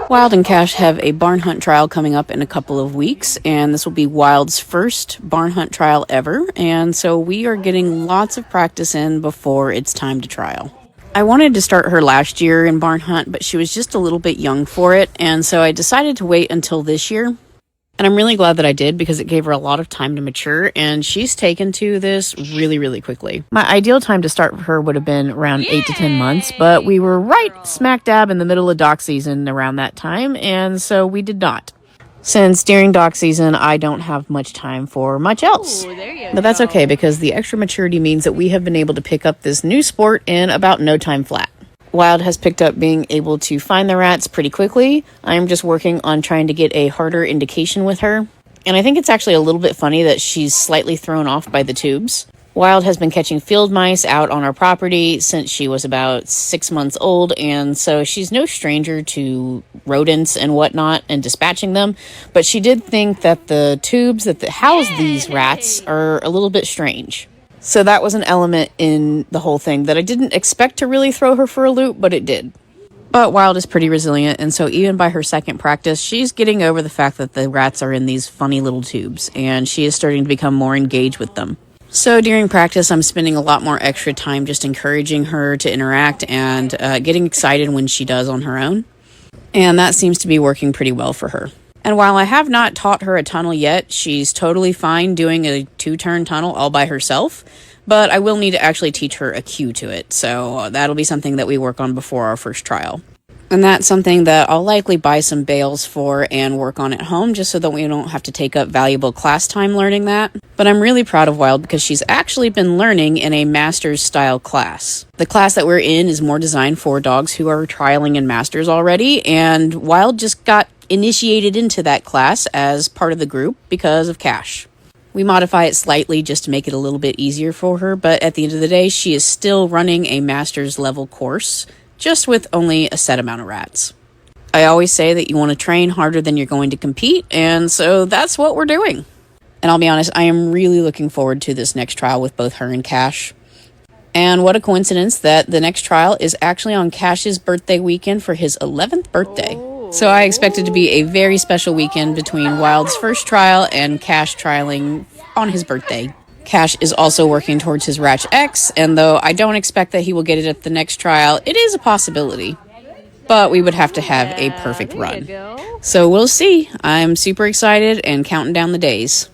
Wild and Cash have a barn hunt trial coming up in a couple of weeks, and this will be Wild's first barn hunt trial ever, and so we are getting lots of practice in before it's time to trial. I wanted to start her last year in barn hunt, but she was just a little bit young for it, and so I decided to wait until this year. And I'm really glad that I did because it gave her a lot of time to mature, and she's taken to this really, really quickly. My ideal time to start her would have been around 8 to 10 months, but we were right smack dab in the middle of dock season around that time, and so we did not. Since during dock season, I don't have much time for much else. But that's okay because the extra maturity means that we have been able to pick up this new sport in about no time flat. Wild has picked up being able to find the rats pretty quickly. I'm just working on trying to get a harder indication with her. And I think it's actually a little bit funny that she's slightly thrown off by the tubes. Wild has been catching field mice out on our property since she was about 6 months old, and so she's no stranger to rodents and whatnot and dispatching them. But she did think that the tubes that house these rats are a little bit strange. So that was an element in the whole thing that I didn't expect to really throw her for a loop, but it did. But Wild is pretty resilient, and so even by her second practice, she's getting over the fact that the rats are in these funny little tubes, and she is starting to become more engaged with them. So during practice, I'm spending a lot more extra time just encouraging her to interact and getting excited when she does on her own. And that seems to be working pretty well for her. And while I have not taught her a tunnel yet, she's totally fine doing a 2-turn tunnel all by herself. But I will need to actually teach her a cue to it. So that'll be something that we work on before our first trial. And that's something that I'll likely buy some bales for and work on at home just so that we don't have to take up valuable class time learning that. But I'm really proud of Wild because she's actually been learning in a master's style class. The class that we're in is more designed for dogs who are trialing in masters already, and Wild just got initiated into that class as part of the group because of Cash. We modify it slightly just to make it a little bit easier for her, but at the end of the day, she is still running a master's level course, just with only a set amount of rats. I always say that you want to train harder than you're going to compete, and so that's what we're doing. And I'll be honest, I am really looking forward to this next trial with both her and Cash. And what a coincidence that the next trial is actually on Cash's birthday weekend for his 11th birthday. So I expect it to be a very special weekend between Wild's first trial and Cash trialing on his birthday. Cash is also working towards his Ratch X, and though I don't expect that he will get it at the next trial, it is a possibility. But we would have to have a perfect run. So we'll see. I'm super excited and counting down the days.